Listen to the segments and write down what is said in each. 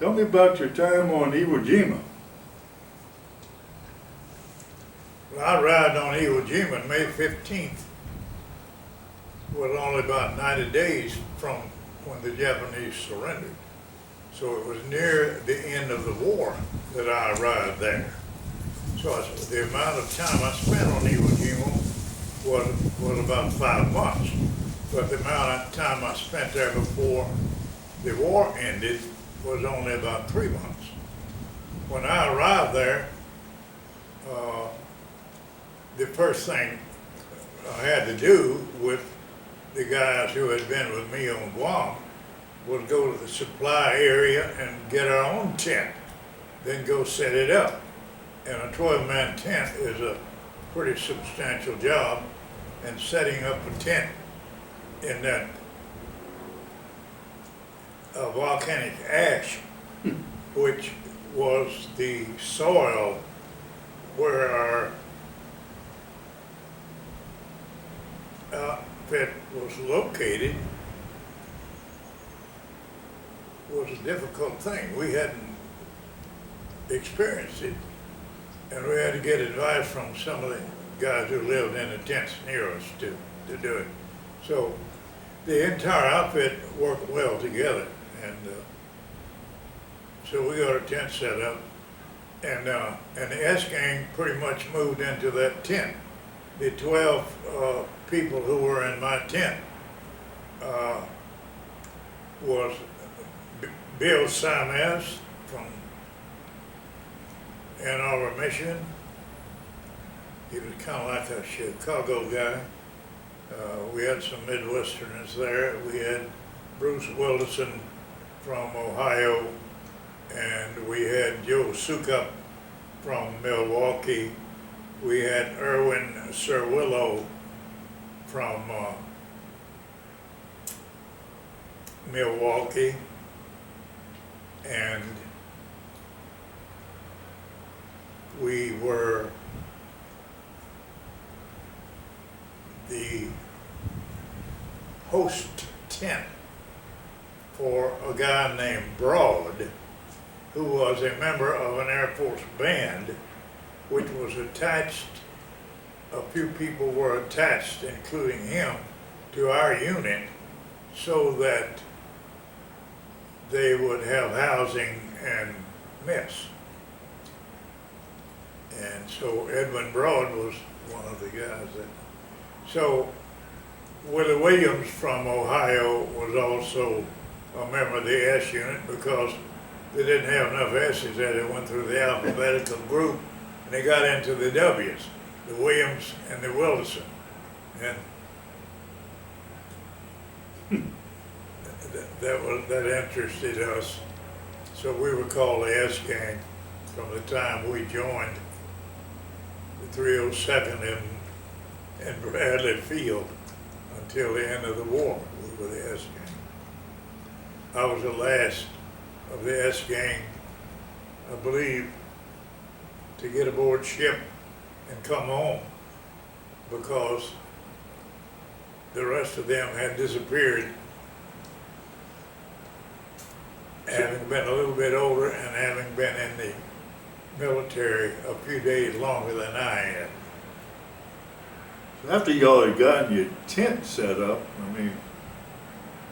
Tell me about your time on Iwo Jima. Well, I arrived on Iwo Jima May 15th. Was only about 90 days from when the Japanese surrendered. So it was near the end of the war that I arrived there. So the amount of time I spent on Iwo Jima was about 5 months. But the amount of time I spent there before the war ended was only about 3 months. When I arrived there, the first thing I had to do with the guys who had been with me on Guam was go to the supply area and get our own tent, then go set it up. And a 12-man tent is a pretty substantial job, and setting up a tent in that volcanic ash, which was the soil where our outfit was located, was a difficult thing. We hadn't experienced it, and we had to get advice from some of the guys who lived in the tents near us to do it. So the entire outfit worked well together, and so we got our tent set up, and the S-gang pretty much moved into that tent. The 12 people who were in my tent was Bill Simes from Ann Arbor, Michigan. He was kind of like a Chicago guy. We had some Midwesterners there. We had Bruce Wilderson from Ohio, and we had Joe Sukup from Milwaukee. We had Erwin Serwillo from Milwaukee, and we were the host tent for a guy named Broad, who was a member of an Air Force band, which was attached, a few people were attached, including him, to our unit so that they would have housing and mess. And so Edwin Broad was one of the guys that, so Willie Williams from Ohio was also a member of the S unit because they didn't have enough S's there. They went through the alphabetical group and they got into the W's, the Williams and the Wilderson. And that interested us. So we were called the S Gang from the time we joined the 302nd in Bradley Field until the end of the war. We were the S Gang. I was the last of the S Gang, I believe, to get aboard ship and come home because the rest of them had disappeared, having been a little bit older and having been in the military a few days longer than I had. After y'all had gotten your tent set up, I mean,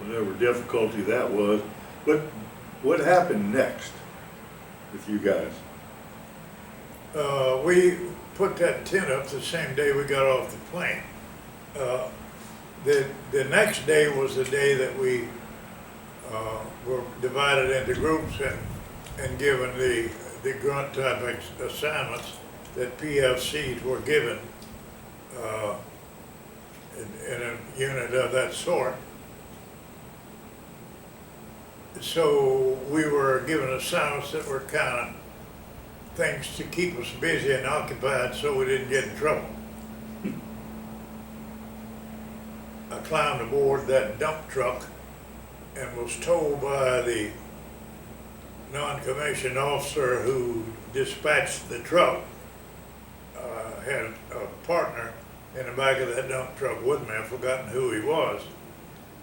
whatever difficulty that was, but what happened next with you guys? We put that tent up the same day we got off the plane. The next day was the day that we were divided into groups and given the grunt type assignments that PFCs were given in a unit of that sort. So we were given assignments that were kind of things to keep us busy and occupied so we didn't get in trouble. I climbed aboard that dump truck and was told by the non-commissioned officer who dispatched the truck, had a partner in the back of that dump truck with me. I've forgotten who he was.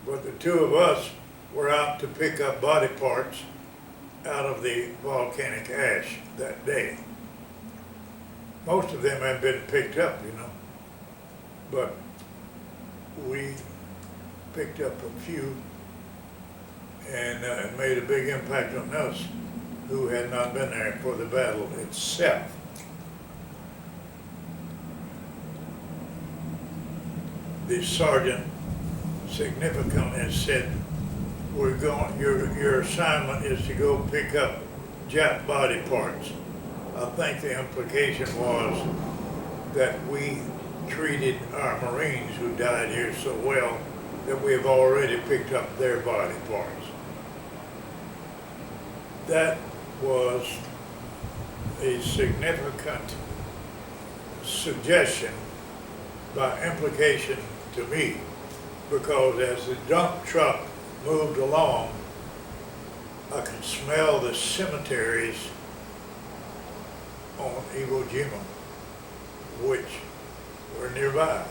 But the two of us were out to pick up body parts out of the volcanic ash that day. Most of them had been picked up, but we picked up a few, and it made a big impact on us who had not been there for the battle itself. The sergeant significantly said, your assignment is to go pick up Jap body parts. I think the implication was that we treated our Marines who died here so well that we have already picked up their body parts. That was a significant suggestion by implication to me, because as the dump truck moved along, I could smell the cemeteries on Iwo Jima, which were nearby,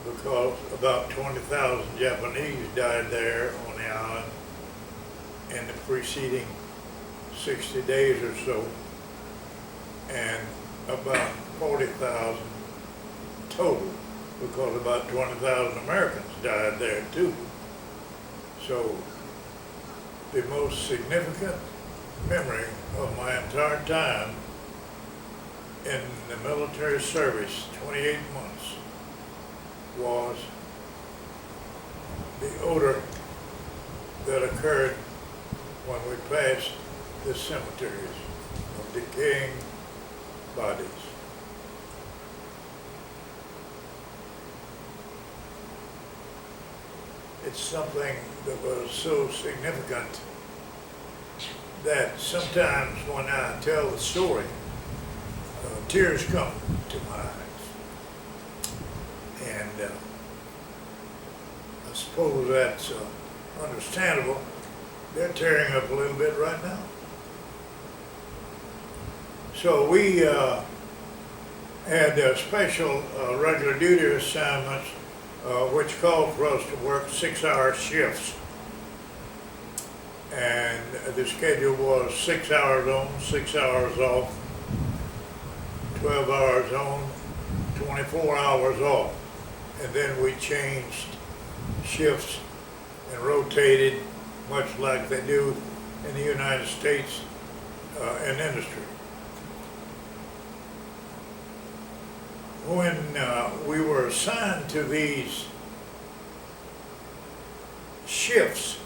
because about 20,000 Japanese died there on the island in the preceding 60 days or so, and about 40,000 total, because about 20,000 Americans died there too. So the most significant memory of my entire time in the military service, 28 months, was the odor that occurred when we passed the cemeteries of decaying bodies. It's something that was so significant that sometimes when I tell the story, tears come to my eyes. And I suppose that's understandable. They're tearing up a little bit right now. So we had special regular duty assignments which called for us to work 6-hour shifts. And the schedule was 6 hours on, 6 hours off, 12 hours on, 24 hours off. And then we changed shifts and rotated, much like they do in the United States in industry. When we were assigned to these shifts,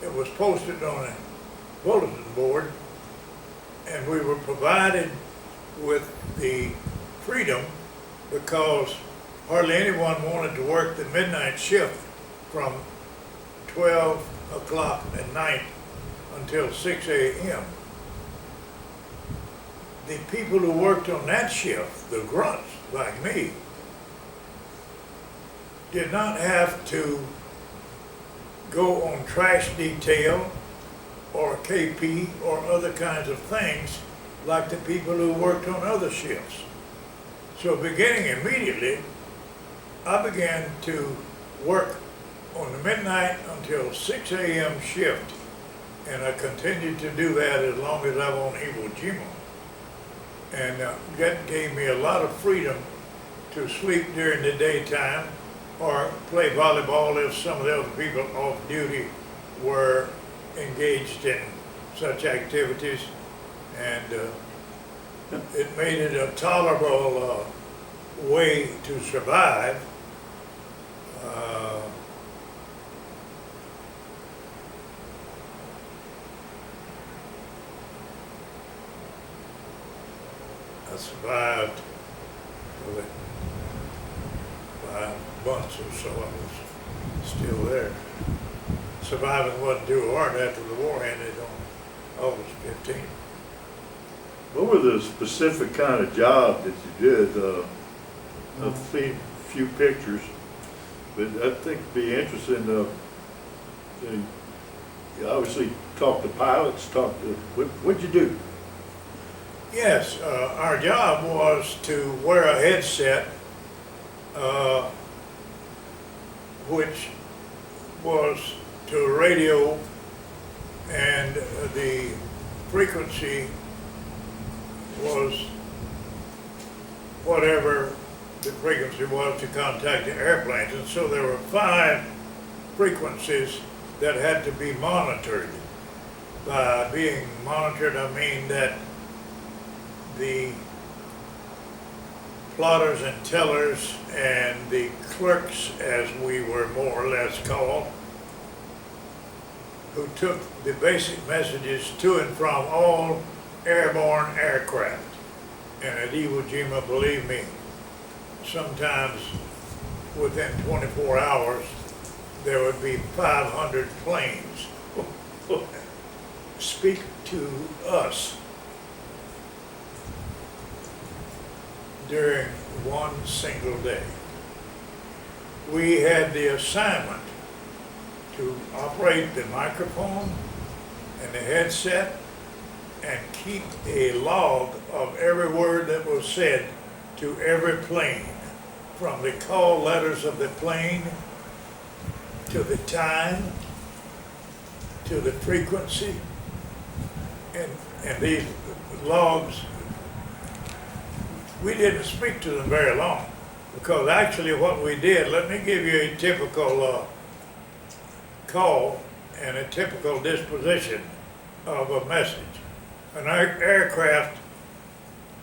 it was posted on a bulletin board, and we were provided with the freedom, because hardly anyone wanted to work the midnight shift from 12 o'clock at night until 6 a.m. The people who worked on that shift, the grunts like me, did not have to go on trash detail or KP or other kinds of things like the people who worked on other shifts. So beginning immediately, I began to work on the midnight until 6 a.m. shift, and I continued to do that as long as I was on Iwo Jima. And that gave me a lot of freedom to sleep during the daytime or play volleyball if some of the other people off duty were engaged in such activities. And it made it a tolerable way to survive. I survived for the 5 months or so. I was still there. Surviving wasn't too hard after the war ended on August 15th. What were the specific kind of job that you did? I've seen a few pictures, but I think it'd be interesting to you obviously talk to pilots, what'd you do? Yes, our job was to wear a headset, which was to a radio, and the frequency was whatever the frequency was to contact the airplanes. And so there were 5 frequencies that had to be monitored. By being monitored, I mean that the plotters and tellers and the clerks, as we were more or less called, who took the basic messages to and from all airborne aircraft. And at Iwo Jima, believe me, sometimes within 24 hours, there would be 500 planes speak to us during one single day. We had the assignment to operate the microphone and the headset and keep a log of every word that was said to every plane, from the call letters of the plane to the time to the frequency. And these logs, we didn't speak to them very long, because actually what we did, let me give you a typical call and a typical disposition of a message. An aircraft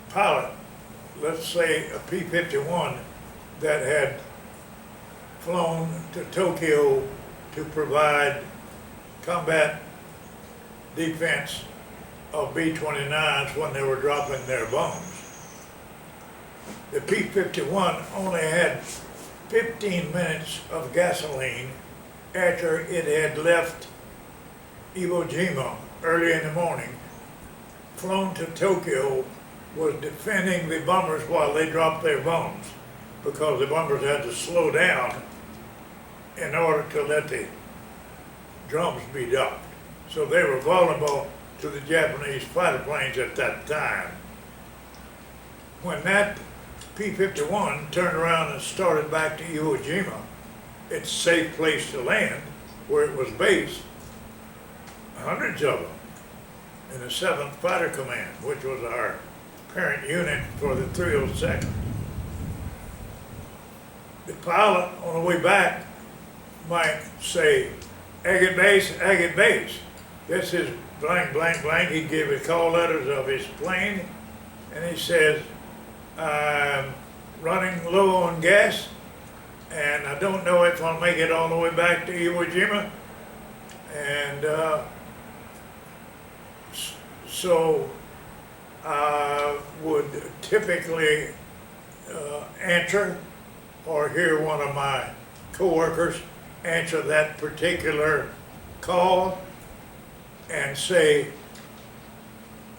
pilot, let's say a P-51 that had flown to Tokyo to provide combat defense of B-29s when they were dropping their bombs. The P-51 only had 15 minutes of gasoline after it had left Iwo Jima early in the morning, flown to Tokyo, was defending the bombers while they dropped their bombs, because the bombers had to slow down in order to let the drums be docked. So they were vulnerable to the Japanese fighter planes at that time. When that P-51 turned around and started back to Iwo Jima, its safe place to land, where it was based, hundreds of them in the 7th Fighter Command, which was our parent unit for the 302nd. The pilot on the way back might say, Agate Base, Agate Base. This is blank, blank, blank. He'd give the call letters of his plane, and he says, I'm running low on gas, and I don't know if I'll make it all the way back to Iwo Jima. And so I would typically answer, or hear one of my coworkers answer that particular call and say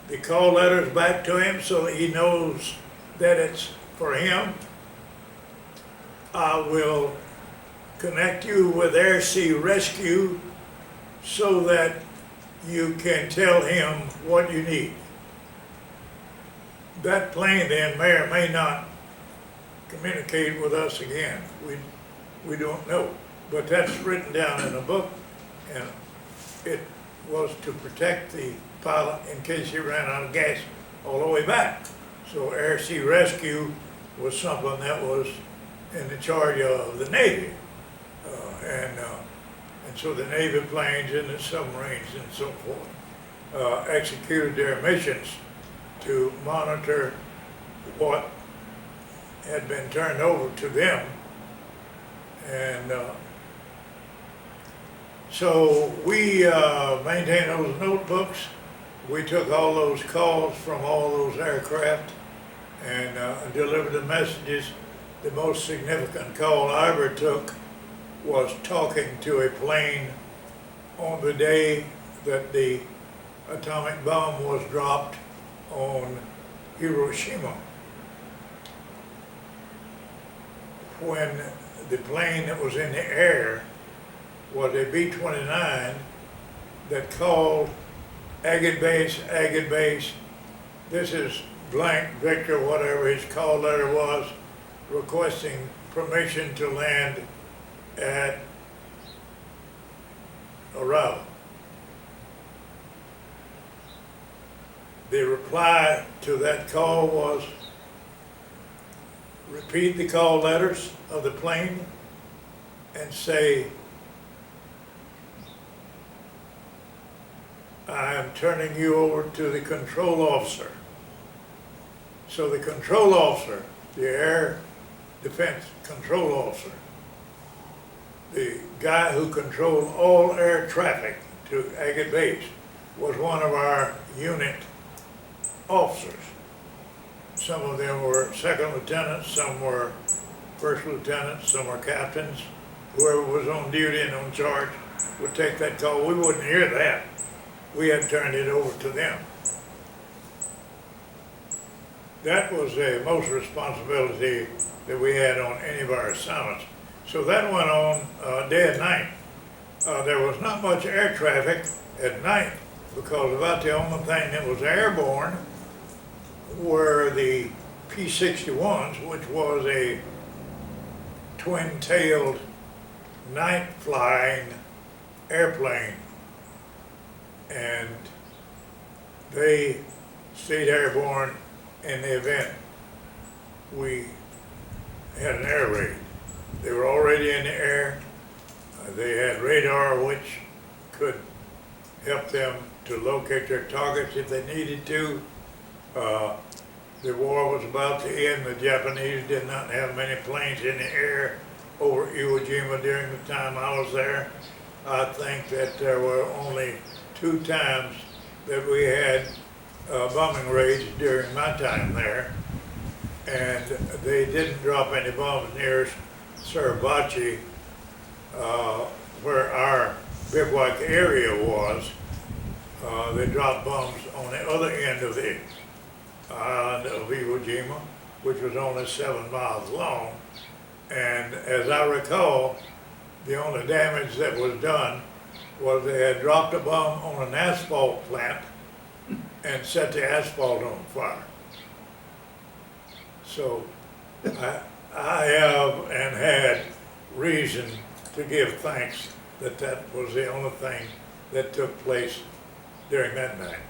the call letters back to him so that he knows that it's for him. I will connect you with Air Sea Rescue so that you can tell him what you need. That plane then may or may not communicate with us again. We don't know. But that's written down in a book, and it was to protect the pilot in case he ran out of gas all the way back. So Air Sea Rescue was something that was in the charge of the Navy. And so the Navy planes and the submarines and so forth executed their missions to monitor what had been turned over to them. And so we maintained those notebooks. We took all those calls from all those aircraft and delivered the messages. The most significant call I ever took was talking to a plane on the day that the atomic bomb was dropped on Hiroshima. When the plane that was in the air was a B-29 that called Agate Base, Agate Base. This is blank Victor, whatever his call letter was, requesting permission to land at arrival. The reply to that call was, repeat the call letters of the plane and say, I am turning you over to the control officer. So the control officer, the air defense control officer, the guy who controlled all air traffic to Agate Base, was one of our unit officers. Some of them were second lieutenants, some were first lieutenants, some were captains. Whoever was on duty and on charge would take that call. We wouldn't hear that. We had turned it over to them. That was the most responsibility that we had on any of our assignments. So that went on day and night. There was not much air traffic at night because about the only thing that was airborne were the P-61s, which was a twin-tailed night-flying airplane. And they stayed airborne in the event we had an air raid. They were already in the air. They had radar which could help them to locate their targets if they needed to. The war was about to end. The Japanese did not have many planes in the air over Iwo Jima during the time I was there. I think that there were only 2 times that we had bombing raids during my time there, and they didn't drop any bombs near Suribachi, where our bivouac area was. They dropped bombs on the other end of the island of Iwo Jima, which was only 7 miles long. And as I recall, the only damage that was done was they had dropped a bomb on an asphalt plant and set the asphalt on fire. So I have and had reason to give thanks that that was the only thing that took place during that night.